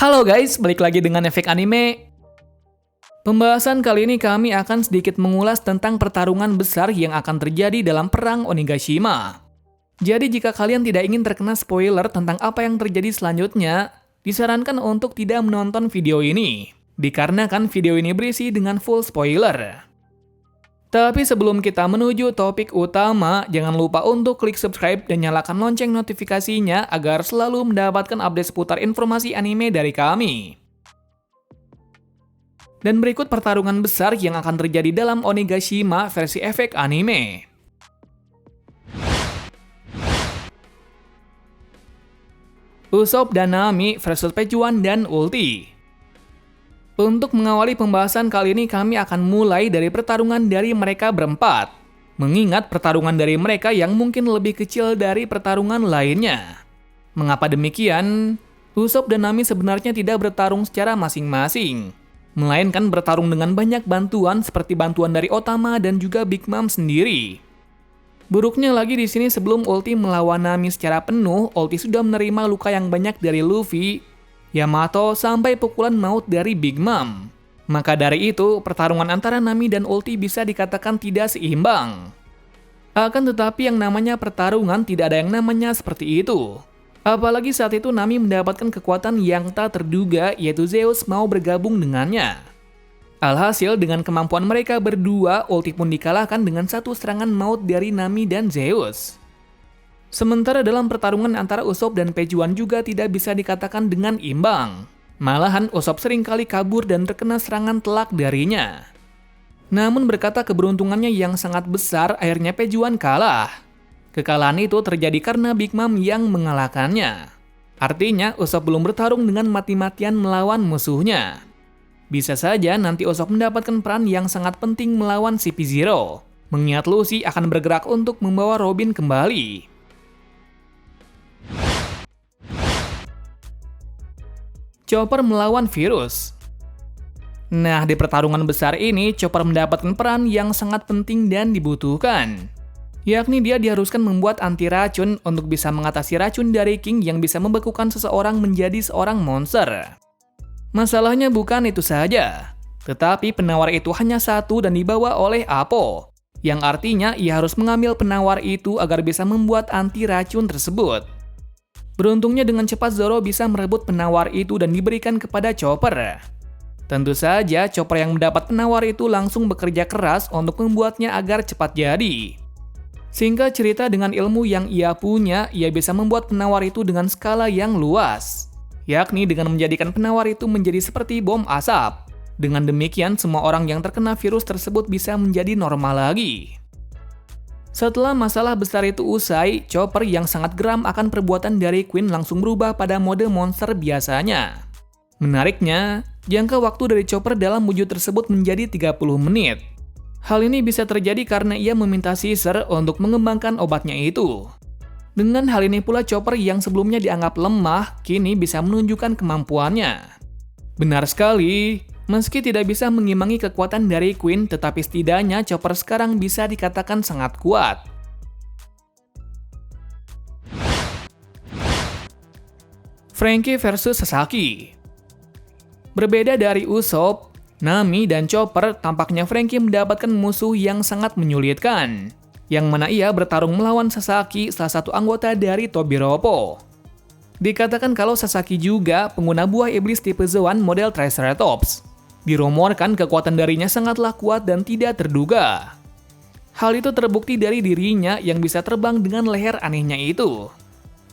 Halo guys, balik lagi dengan Efek Anime. Pembahasan kali ini kami akan sedikit mengulas tentang pertarungan besar yang akan terjadi dalam perang Onigashima. Jadi jika kalian tidak ingin terkena spoiler tentang apa yang terjadi selanjutnya, disarankan untuk tidak menonton video ini, dikarenakan video ini berisi dengan full spoiler. Tapi sebelum kita menuju topik utama, jangan lupa untuk klik subscribe dan nyalakan lonceng notifikasinya agar selalu mendapatkan update seputar informasi anime dari kami. Dan berikut pertarungan besar yang akan terjadi dalam Onigashima versi Efek Anime. Usopp dan Nami versus Pejuan dan Ulti. Untuk mengawali pembahasan kali ini kami akan mulai dari pertarungan dari mereka berempat. Mengingat pertarungan dari mereka yang mungkin lebih kecil dari pertarungan lainnya. Mengapa demikian? Usopp dan Nami sebenarnya tidak bertarung secara masing-masing, melainkan bertarung dengan banyak bantuan seperti bantuan dari Otama dan juga Big Mom sendiri. Buruknya lagi di sini sebelum Ulti melawan Nami secara penuh, Ulti sudah menerima luka yang banyak dari Luffy, Yamato, sampai pukulan maut dari Big Mom. Maka dari itu, pertarungan antara Nami dan Ulti bisa dikatakan tidak seimbang. Akan tetapi yang namanya pertarungan tidak ada yang namanya seperti itu. Apalagi saat itu Nami mendapatkan kekuatan yang tak terduga, yaitu Zeus mau bergabung dengannya. Alhasil dengan kemampuan mereka berdua, Ulti pun dikalahkan dengan satu serangan maut dari Nami dan Zeus. Sementara dalam pertarungan antara Usopp dan Pejuan juga tidak bisa dikatakan dengan imbang. Malahan Usopp seringkali kabur dan terkena serangan telak darinya. Namun berkata keberuntungannya yang sangat besar, akhirnya Pejuan kalah. Kekalahan itu terjadi karena Big Mom yang mengalahkannya. Artinya Usopp belum bertarung dengan mati-matian melawan musuhnya. Bisa saja nanti Usopp mendapatkan peran yang sangat penting melawan CP0, mengingat Luffy akan bergerak untuk membawa Robin kembali. Chopper melawan Virus. Nah, di pertarungan besar ini, Chopper mendapatkan peran yang sangat penting dan dibutuhkan. Yakni dia diharuskan membuat anti-racun untuk bisa mengatasi racun dari King yang bisa membekukan seseorang menjadi seorang monster. Masalahnya bukan itu saja, tetapi penawar itu hanya satu dan dibawa oleh Apo, yang artinya ia harus mengambil penawar itu agar bisa membuat anti-racun tersebut. Beruntungnya dengan cepat Zoro bisa merebut penawar itu dan diberikan kepada Chopper. Tentu saja Chopper yang mendapat penawar itu langsung bekerja keras untuk membuatnya agar cepat jadi. Singkat cerita, dengan ilmu yang ia punya, ia bisa membuat penawar itu dengan skala yang luas. Yakni dengan menjadikan penawar itu menjadi seperti bom asap. Dengan demikian semua orang yang terkena virus tersebut bisa menjadi normal lagi. Setelah masalah besar itu usai, Chopper yang sangat geram akan perbuatan dari Queen langsung berubah pada mode monster biasanya. Menariknya, jangka waktu dari Chopper dalam wujud tersebut menjadi 30 menit. Hal ini bisa terjadi karena ia meminta Caesar untuk mengembangkan obatnya itu. Dengan hal ini pula Chopper yang sebelumnya dianggap lemah, kini bisa menunjukkan kemampuannya. Benar sekali. Meski tidak bisa mengimbangi kekuatan dari Queen, tetapi setidaknya Chopper sekarang bisa dikatakan sangat kuat. Franky versus Sasaki. Berbeda dari Usopp, Nami, dan Chopper, tampaknya Franky mendapatkan musuh yang sangat menyulitkan, yang mana ia bertarung melawan Sasaki, salah satu anggota dari Tobiropo. Dikatakan kalau Sasaki juga pengguna buah iblis tipe Zoan model Triceratops. Dirumorkan kekuatan darinya sangatlah kuat dan tidak terduga. Hal itu terbukti dari dirinya yang bisa terbang dengan leher anehnya itu.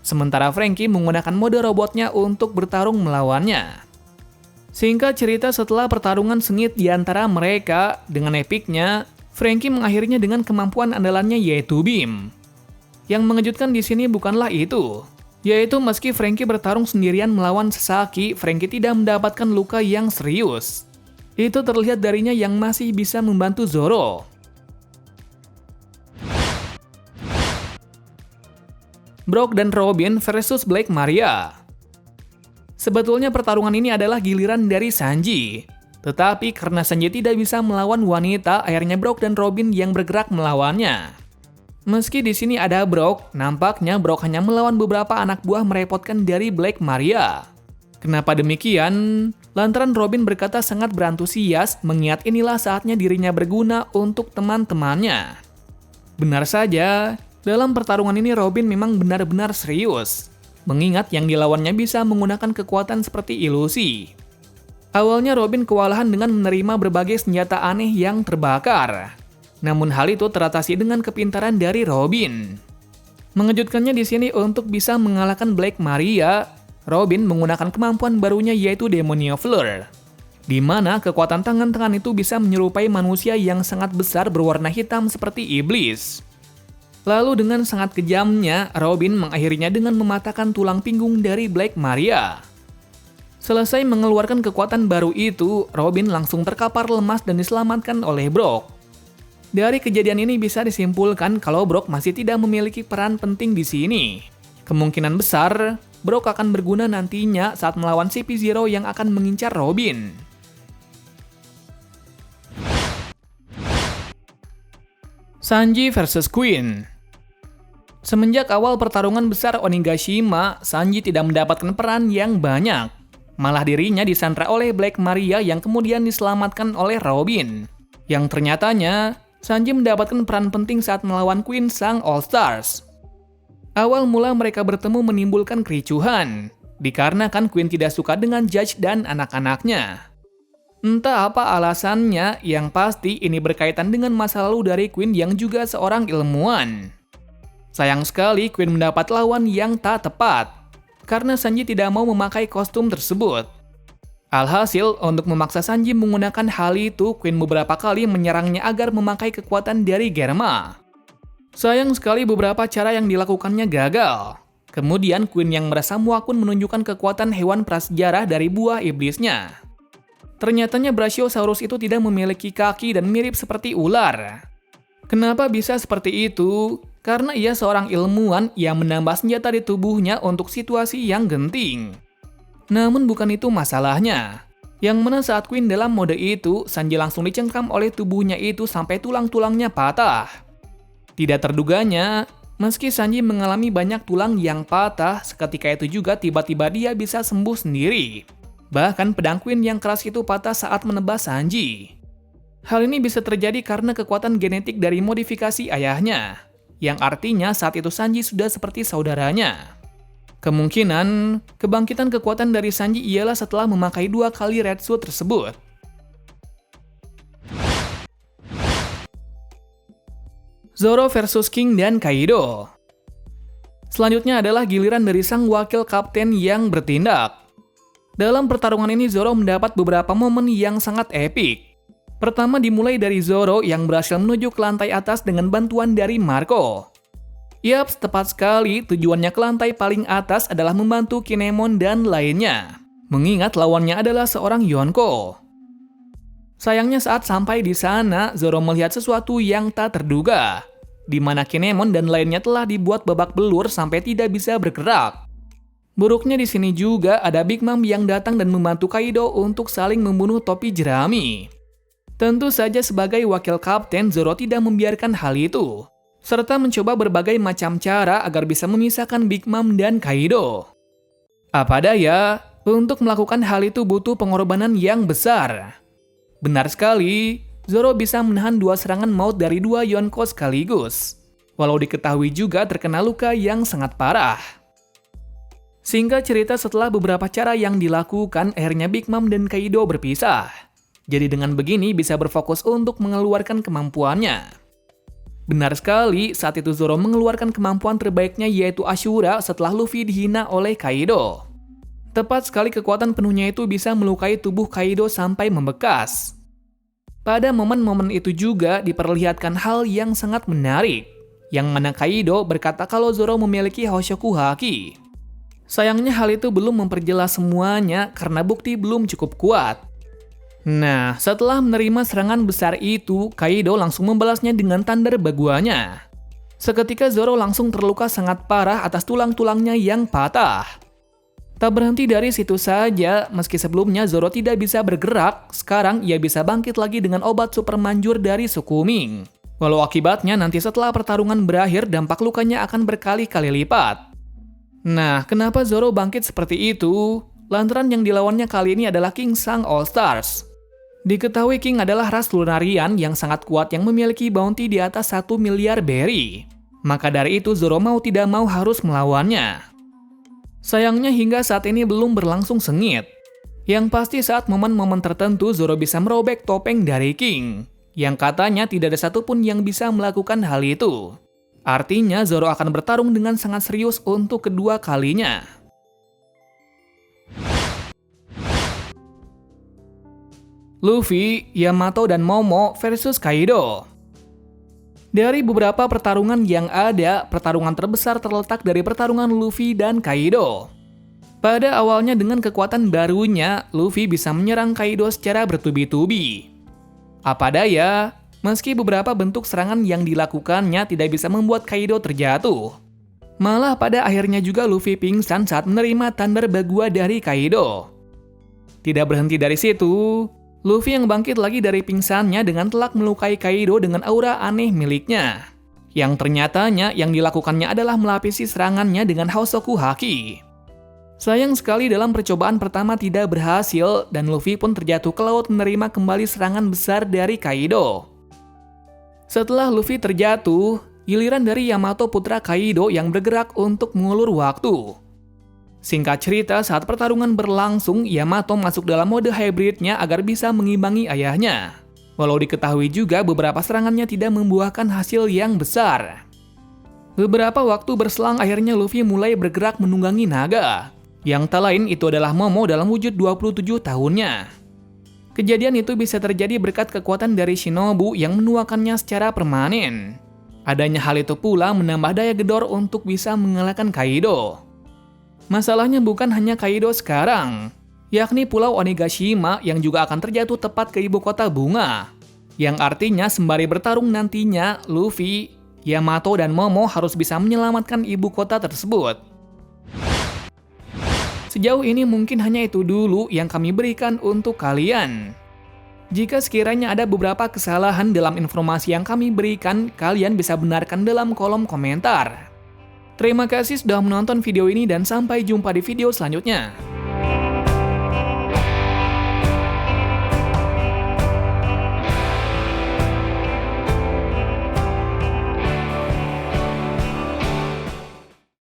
Sementara Franky menggunakan mode robotnya untuk bertarung melawannya. Singkat cerita, setelah pertarungan sengit di antara mereka, dengan epiknya, Franky mengakhirinya dengan kemampuan andalannya yaitu Beam. Yang mengejutkan di sini bukanlah itu, yaitu meski Franky bertarung sendirian melawan Sasaki, Franky tidak mendapatkan luka yang serius. Itu terlihat darinya yang masih bisa membantu Zoro. Brook dan Robin versus Black Maria. Sebetulnya pertarungan ini adalah giliran dari Sanji. Tetapi karena Sanji tidak bisa melawan wanita, akhirnya Brook dan Robin yang bergerak melawannya. Meski di sini ada Brook, nampaknya Brook hanya melawan beberapa anak buah merepotkan dari Black Maria. Kenapa demikian? Lantaran Robin berkata sangat berantusias mengingat inilah saatnya dirinya berguna untuk teman-temannya. Benar saja, dalam pertarungan ini Robin memang benar-benar serius, mengingat yang dilawannya bisa menggunakan kekuatan seperti ilusi. Awalnya Robin kewalahan dengan menerima berbagai senjata aneh yang terbakar. Namun hal itu teratasi dengan kepintaran dari Robin. Mengejutkannya di sini untuk bisa mengalahkan Black Maria, Robin menggunakan kemampuan barunya yaitu Demonio Flare, di mana kekuatan tangan-tangan itu bisa menyerupai manusia yang sangat besar berwarna hitam seperti iblis. Lalu dengan sangat kejamnya, Robin mengakhirinya dengan mematahkan tulang pinggung dari Black Maria. Selesai mengeluarkan kekuatan baru itu, Robin langsung terkapar lemas dan diselamatkan oleh Brock. Dari kejadian ini bisa disimpulkan kalau Brock masih tidak memiliki peran penting di sini. Kemungkinan besar, Brock akan berguna nantinya saat melawan CP0 yang akan mengincar Robin. Sanji versus Queen. Semenjak awal pertarungan besar Onigashima, Sanji tidak mendapatkan peran yang banyak. Malah dirinya disandra oleh Black Maria yang kemudian diselamatkan oleh Robin. Yang ternyatanya, Sanji mendapatkan peran penting saat melawan Queen Sang All-Stars. Awal mula mereka bertemu menimbulkan kericuhan, dikarenakan Queen tidak suka dengan Judge dan anak-anaknya. Entah apa alasannya, yang pasti ini berkaitan dengan masa lalu dari Queen yang juga seorang ilmuwan. Sayang sekali Queen mendapat lawan yang tak tepat, karena Sanji tidak mau memakai kostum tersebut. Alhasil, untuk memaksa Sanji menggunakan hal itu, Queen beberapa kali menyerangnya agar memakai kekuatan dari Germa. Sayang sekali beberapa cara yang dilakukannya gagal. Kemudian Queen yang merasa muak pun menunjukkan kekuatan hewan prasejarah dari buah iblisnya. Ternyatanya Brachiosaurus itu tidak memiliki kaki dan mirip seperti ular. Kenapa bisa seperti itu? Karena ia seorang ilmuwan yang menambah senjata di tubuhnya untuk situasi yang genting. Namun bukan itu masalahnya. Yang mana saat Queen dalam mode itu, Sanji langsung dicengkram oleh tubuhnya itu sampai tulang-tulangnya patah. Tidak terduganya, meski Sanji mengalami banyak tulang yang patah, seketika itu juga tiba-tiba dia bisa sembuh sendiri. Bahkan pedang Queen yang keras itu patah saat menebas Sanji. Hal ini bisa terjadi karena kekuatan genetik dari modifikasi ayahnya, yang artinya saat itu Sanji sudah seperti saudaranya. Kemungkinan, kebangkitan kekuatan dari Sanji ialah setelah memakai 2 kali Red Suit tersebut. Zoro versus King dan Kaido. Selanjutnya adalah giliran dari sang wakil kapten yang bertindak. Dalam pertarungan ini Zoro mendapat beberapa momen yang sangat epik. Pertama dimulai dari Zoro yang berhasil menuju ke lantai atas dengan bantuan dari Marco. Yaps, tepat sekali, tujuannya ke lantai paling atas adalah membantu Kinemon dan lainnya. Mengingat lawannya adalah seorang Yonko. Sayangnya saat sampai di sana, Zoro melihat sesuatu yang tak terduga, di mana Kinemon dan lainnya telah dibuat babak belur sampai tidak bisa bergerak. Buruknya di sini juga ada Big Mom yang datang dan membantu Kaido untuk saling membunuh topi jerami. Tentu saja sebagai wakil kapten, Zoro tidak membiarkan hal itu, serta mencoba berbagai macam cara agar bisa memisahkan Big Mom dan Kaido. Apa daya, untuk melakukan hal itu butuh pengorbanan yang besar. Benar sekali, Zoro bisa menahan 2 serangan maut dari 2 Yonko sekaligus, walau diketahui juga terkena luka yang sangat parah. Singkat cerita, setelah beberapa cara yang dilakukan, akhirnya Big Mom dan Kaido berpisah. Jadi dengan begini bisa berfokus untuk mengeluarkan kemampuannya. Benar sekali, saat itu Zoro mengeluarkan kemampuan terbaiknya yaitu Ashura setelah Luffy dihina oleh Kaido. Tepat sekali kekuatan penuhnya itu bisa melukai tubuh Kaido sampai membekas. Pada momen-momen itu juga diperlihatkan hal yang sangat menarik, yang mana Kaido berkata kalau Zoro memiliki Hoshoku Haki. Sayangnya hal itu belum memperjelas semuanya karena bukti belum cukup kuat. Nah, setelah menerima serangan besar itu, Kaido langsung membalasnya dengan Thunder Baguanya. Seketika Zoro langsung terluka sangat parah atas tulang-tulangnya yang patah. Tak berhenti dari situ saja, meski sebelumnya Zoro tidak bisa bergerak, sekarang ia bisa bangkit lagi dengan obat super manjur dari Sukuming. Walau akibatnya nanti setelah pertarungan berakhir, dampak lukanya akan berkali-kali lipat. Nah, kenapa Zoro bangkit seperti itu? lantaran yang dilawannya kali ini adalah King Sang All-Stars. Diketahui King adalah ras Lunarian yang sangat kuat yang memiliki bounty di atas 1 miliar berry. Maka dari itu Zoro mau tidak mau harus melawannya. Sayangnya hingga saat ini belum berlangsung sengit. Yang pasti saat momen-momen tertentu Zoro bisa merobek topeng dari King. Yang katanya tidak ada satupun yang bisa melakukan hal itu. Artinya Zoro akan bertarung dengan sangat serius untuk kedua kalinya. Luffy, Yamato, dan Momo versus Kaido. Dari beberapa pertarungan yang ada, pertarungan terbesar terletak dari pertarungan Luffy dan Kaido. Pada awalnya dengan kekuatan barunya, Luffy bisa menyerang Kaido secara bertubi-tubi. Apa daya, meski beberapa bentuk serangan yang dilakukannya tidak bisa membuat Kaido terjatuh. Malah pada akhirnya juga Luffy pingsan saat menerima Thunder Bagua dari Kaido. Tidak berhenti dari situ, Luffy yang bangkit lagi dari pingsannya dengan telak melukai Kaido dengan aura aneh miliknya. Yang ternyatanya yang dilakukannya adalah melapisi serangannya dengan Hosoku Haki. Sayang sekali dalam percobaan pertama tidak berhasil dan Luffy pun terjatuh ke laut menerima kembali serangan besar dari Kaido. Setelah Luffy terjatuh, giliran dari Yamato putra Kaido yang bergerak untuk mengulur waktu. Singkat cerita, saat pertarungan berlangsung, Yamato masuk dalam mode hybridnya agar bisa mengimbangi ayahnya. Walau diketahui juga beberapa serangannya tidak membuahkan hasil yang besar. Beberapa waktu berselang akhirnya Luffy mulai bergerak menunggangi naga. Yang tak lain itu adalah Momo dalam wujud 27 tahunnya. Kejadian itu bisa terjadi berkat kekuatan dari Shinobu yang menuakannya secara permanen. Adanya hal itu pula menambah daya gedor untuk bisa mengalahkan Kaido. Masalahnya bukan hanya Kaido sekarang, yakni Pulau Onigashima yang juga akan terjatuh tepat ke ibu kota bunga. Yang artinya sembari bertarung nantinya, Luffy, Yamato, dan Momo harus bisa menyelamatkan ibu kota tersebut. Sejauh ini mungkin hanya itu dulu yang kami berikan untuk kalian. Jika sekiranya ada beberapa kesalahan dalam informasi yang kami berikan, kalian bisa benarkan dalam kolom komentar. Terima kasih sudah menonton video ini dan sampai jumpa di video selanjutnya.